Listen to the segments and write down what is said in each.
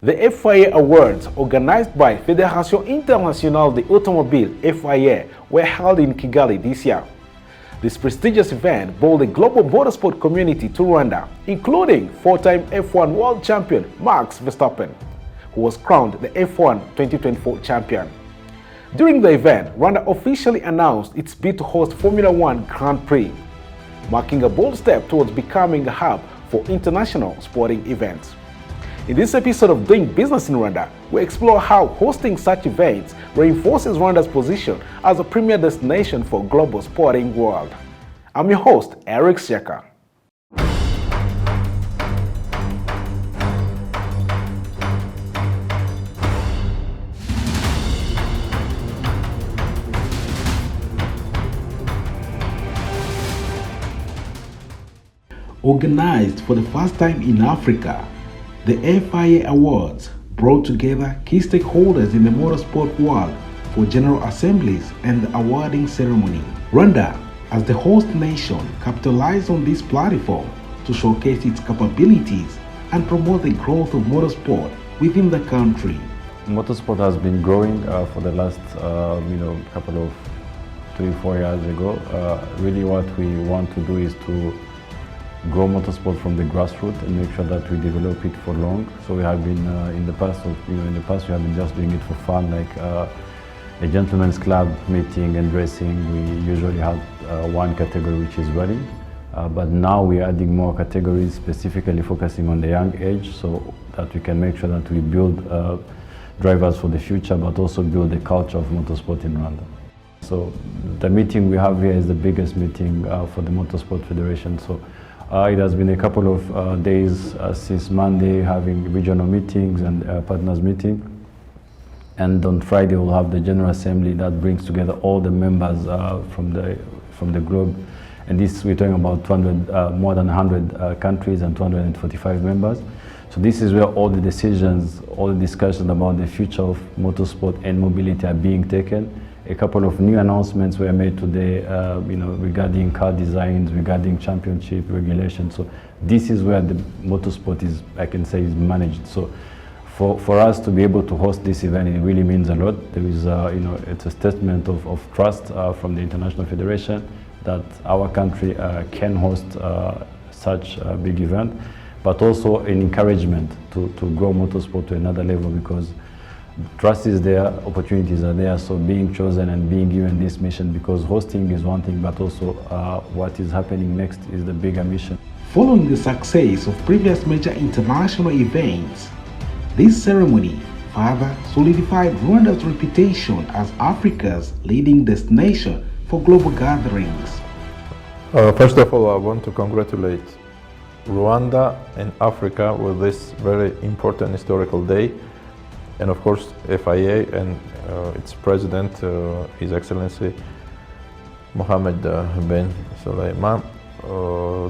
The FIA Awards, organized by Fédération Internationale de Automobile (FIA), were held in Kigali this year. This prestigious event brought the global motorsport community to Rwanda, including four-time F1 world champion Max Verstappen, who was crowned the F1 2024 champion. During the event, Rwanda officially announced its bid to host Formula One Grand Prix, marking a bold step towards becoming a hub for international sporting events. In this episode of Doing Business in Rwanda, we explore how hosting such events reinforces Rwanda's position as a premier destination for global sporting world. I'm your host, Eric Siaka. Organized for the first time in Africa, the FIA Awards brought together key stakeholders in the motorsport world for general assemblies and the awarding ceremony. Rwanda, as the host nation, capitalized on this platform to showcase its capabilities and promote the growth of motorsport within the country. Motorsport has been growing for the last couple of 3-4 years ago. Really what we want to do is to grow motorsport from the grassroots and make sure that we develop it for long. So we have been in the past we have been just doing it for fun, like a gentleman's club meeting and racing. We usually have one category, which is rally, but now we're adding more categories, specifically focusing on the young age, so that we can make sure that we build drivers for the future, but also build the culture of motorsport in Rwanda. So the meeting we have here is the biggest meeting for the Motorsport Federation. So it has been a couple of days since Monday, having regional meetings and partners meeting. And on Friday, we'll have the General Assembly that brings together all the members from the globe. And this, we're talking about more than 100 countries and 245 members. So this is where all the decisions, all the discussions about the future of motorsport and mobility are being taken. A couple of new announcements were made today, regarding car designs, regarding championship regulations. So this is where the motorsport is, I can say, is managed. So for us to be able to host this event, it really means a lot. There is, it's a statement of trust from the International Federation that our country can host such a big event, but also an encouragement to grow motorsport to another level, because trust is there, opportunities are there, so being chosen and being given this mission, because hosting is one thing, but also what is happening next is the bigger mission. Following the success of previous major international events, this ceremony further solidified Rwanda's reputation as Africa's leading destination for global gatherings. First of all, I want to congratulate Rwanda and Africa with this very important historical day. And of course, FIA and its president, His Excellency Mohammed bin Suleiman.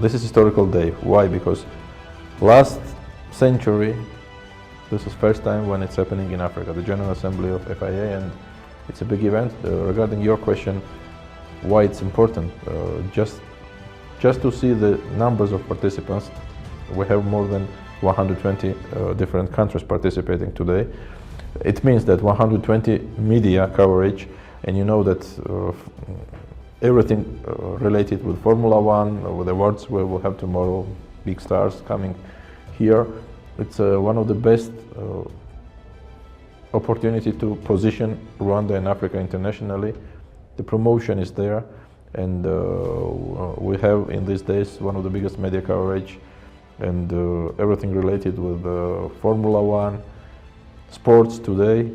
This is a historical day. Why? Because last century, this is first time when it's happening in Africa, the General Assembly of FIA, and it's a big event. Regarding your question, why it's important, just to see the numbers of participants. We have more than 120 different countries participating today. It means that 120 media coverage, and you know that everything related with Formula One, with awards we will have tomorrow, big stars coming here. It's one of the best opportunity to position Rwanda and Africa internationally. The promotion is there, and we have in these days one of the biggest media coverage, and everything related with Formula One, sports today.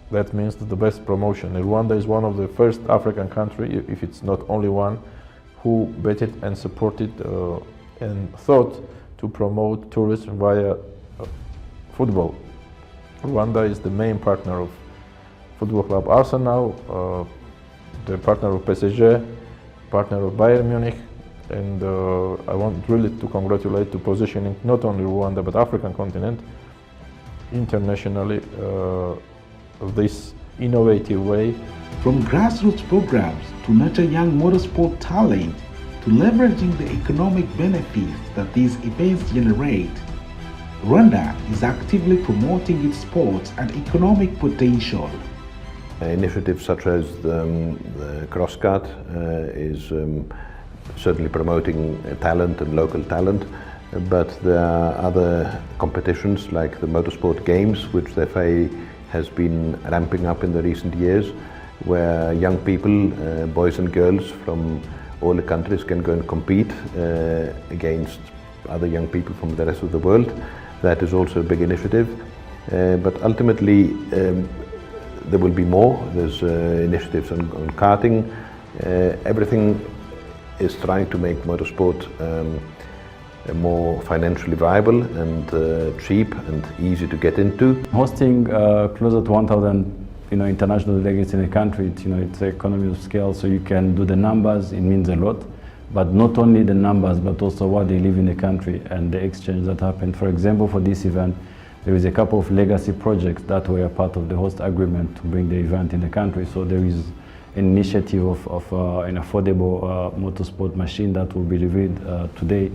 That means the best promotion. And Rwanda is one of the first African country, if it's not only one, who betted and supported and thought to promote tourism via football. Rwanda is the main partner of football club Arsenal, the partner of PSG, partner of Bayern Munich, and I want really to congratulate to positioning not only Rwanda but African continent internationally this innovative way. From grassroots programs to nurture young motorsport talent to leveraging the economic benefits that these events generate, Rwanda is actively promoting its sports and economic potential. Initiatives such as the cross-cut is certainly promoting talent and local talent, but there are other competitions like the Motorsport Games, which the FIA has been ramping up in the recent years, where young people, boys and girls from all the countries can go and compete against other young people from the rest of the world. That is also a big initiative, but ultimately there will be more. There's initiatives on karting. Everything is trying to make motorsport more financially viable and cheap and easy to get into. Hosting closer to 1,000 international delegates in a country, it's an economy of scale, so you can do the numbers. It means a lot, but not only the numbers, but also what they live in the country and the exchange that happened. For example, for this event, there is a couple of legacy projects that were part of the host agreement to bring the event in the country. So there is an initiative of an affordable motorsport machine that will be revealed today.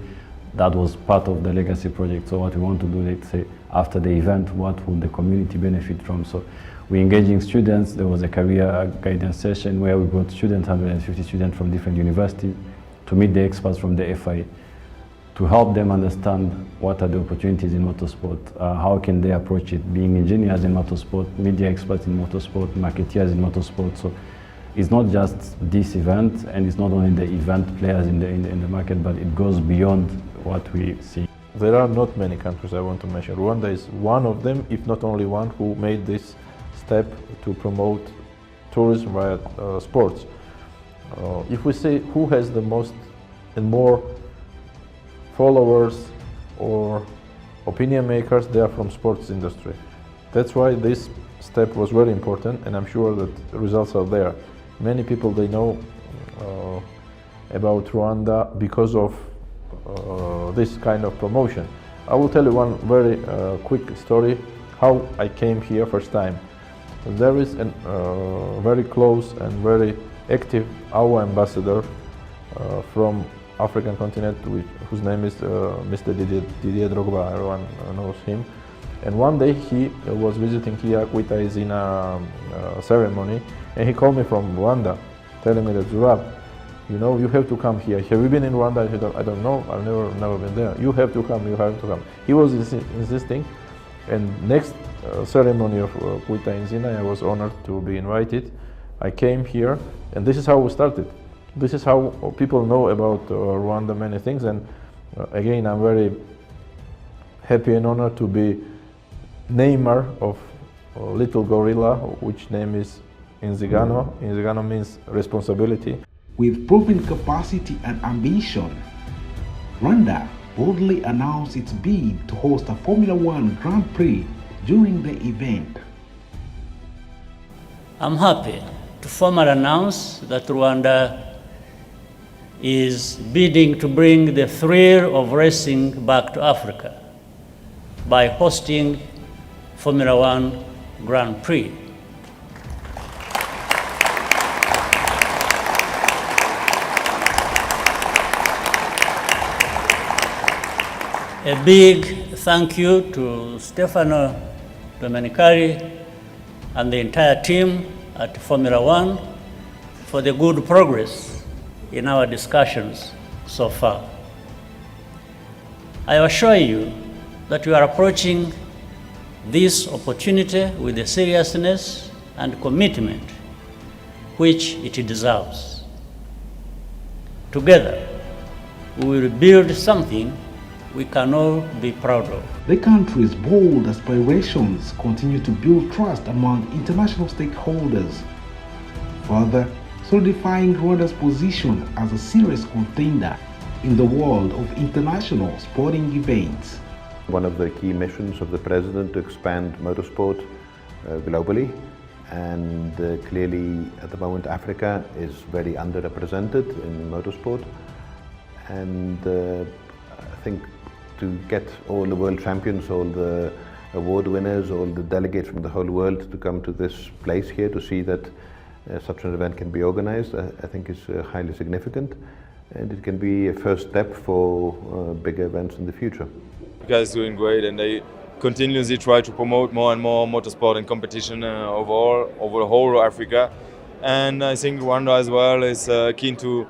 That was part of the legacy project. So what we want to do, let's say, after the event, what will the community benefit from? So we're engaging students. There was a career guidance session where we brought students, 150 students from different universities, to meet the experts from the FIA, to help them understand what are the opportunities in motorsport, how can they approach it, being engineers in motorsport, media experts in motorsport, marketeers in motorsport. So it's not just this event, and it's not only the event players in the market, but it goes beyond what we see. There are not many countries I want to mention. Rwanda is one of them, if not only one, who made this step to promote tourism via sports. If we say who has the most and more followers or opinion makers, they are from sports industry. That's why this step was very important, and I'm sure that the results are there. Many people, they know about Rwanda because of this kind of promotion. I will tell you one very quick story how I came here first time. There is a very close and very active our ambassador from African continent, whose name is Mr. Didier Drogba. Everyone knows him. And one day he was visiting here with us in a ceremony, and he called me from Rwanda, telling me that, Zurab, you have to come here. Have you been in Rwanda? I said, I don't know, I've never been there. You have to come, you have to come. He was insisting, and next ceremony of Kuita in Zina, I was honored to be invited. I came here, and this is how we started. This is how people know about Rwanda, many things, and again, I'm very happy and honored to be namer of a little gorilla, which name is Inzigano. Inzigano means responsibility. With proven capacity and ambition, Rwanda boldly announced its bid to host a Formula One Grand Prix during the event. I'm happy to formally announce that Rwanda is bidding to bring the thrill of racing back to Africa by hosting Formula One Grand Prix. A big thank you to Stefano Domenicali and the entire team at Formula One for the good progress in our discussions so far. I assure you that we are approaching this opportunity with the seriousness and commitment which it deserves. Together, we will build something we can all be proud of. The country's bold aspirations continue to build trust among international stakeholders, further solidifying Rwanda's position as a serious contender in the world of international sporting events. One of the key missions of the President to expand motorsport globally, and clearly at the moment Africa is very underrepresented in motorsport, and I think to get all the world champions, all the award winners, all the delegates from the whole world to come to this place here to see that such an event can be organized, I think is highly significant, and it can be a first step for bigger events in the future. guys doing great, and they continuously try to promote more and more motorsport and competition overall over the whole Africa. And I think Rwanda as well is keen to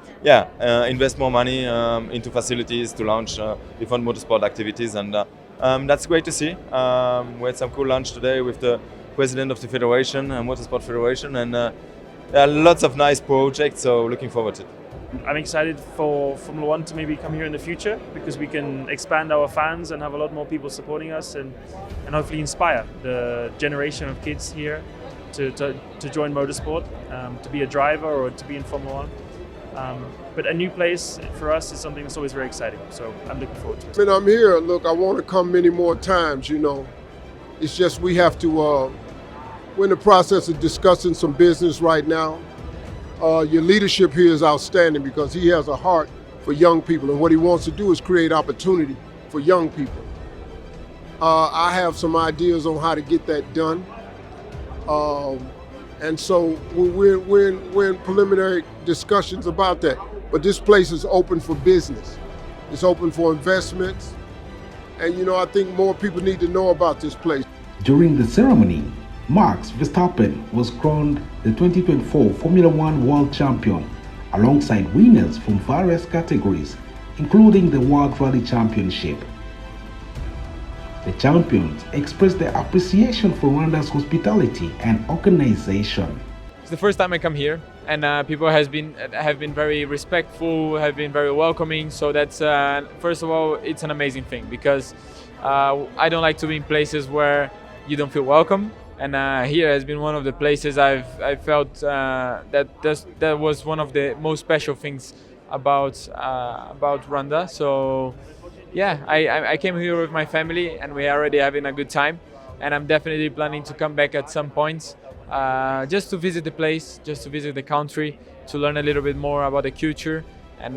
invest more money into facilities to launch different motorsport activities, and that's great to see. We had some cool lunch today with the president of the federation, Motorsport Federation, and there are lots of nice projects, so looking forward to it. I'm excited for Formula One to maybe come here in the future, because we can expand our fans and have a lot more people supporting us, and hopefully inspire the generation of kids here to join motorsport, to be a driver or to be in Formula One. But a new place for us is something that's always very exciting, so I'm looking forward to it. When I'm here, look, I want to come many more times, you know. It's just we have to, we're in the process of discussing some business right now. Your leadership here is outstanding, because he has a heart for young people, and what he wants to do is create opportunity for young people. I have some ideas on how to get that done. And so we're in preliminary discussions about that. But this place is open for business. It's open for investments. And you know, I think more people need to know about this place. During the ceremony, Max Verstappen was crowned the 2024 Formula One World Champion, alongside winners from various categories, including the World Rally Championship. The champions expressed their appreciation for Rwanda's hospitality and organization. It's the first time I come here, and people have been very respectful, have been very welcoming. So that's first of all, it's an amazing thing, because I don't like to be in places where you don't feel welcome. And here has been one of the places I felt that was one of the most special things about Rwanda. So yeah, I came here with my family, and we're already having a good time. And I'm definitely planning to come back at some point, just to visit the place, just to visit the country, to learn a little bit more about the culture, and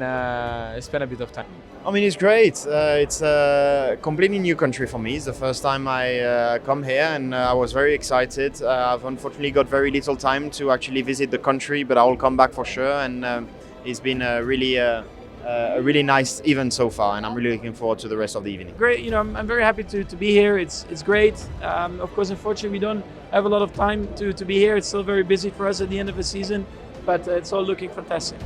spend a bit of time. I mean, it's great. It's a completely new country for me. It's the first time I come here, and I was very excited. I've unfortunately got very little time to actually visit the country, but I will come back for sure. And it's been a really nice event so far, and I'm really looking forward to the rest of the evening. Great, you know, I'm very happy to be here. It's great. Of course, unfortunately, we don't have a lot of time to be here. It's still very busy for us at the end of the season, but it's all looking fantastic.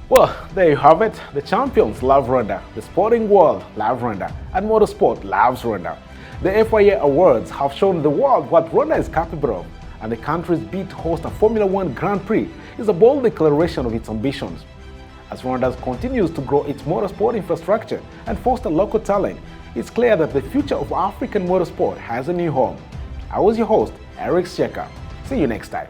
Well, there you have it. The champions love Rwanda, the sporting world loves Rwanda, and motorsport loves Rwanda. The FIA Awards have shown the world what Rwanda is capable of, and the country's bid to host a Formula One Grand Prix is a bold declaration of its ambitions. As Rwanda continues to grow its motorsport infrastructure and foster local talent, it's clear that the future of African motorsport has a new home. I was your host, Eric Sheka. See you next time.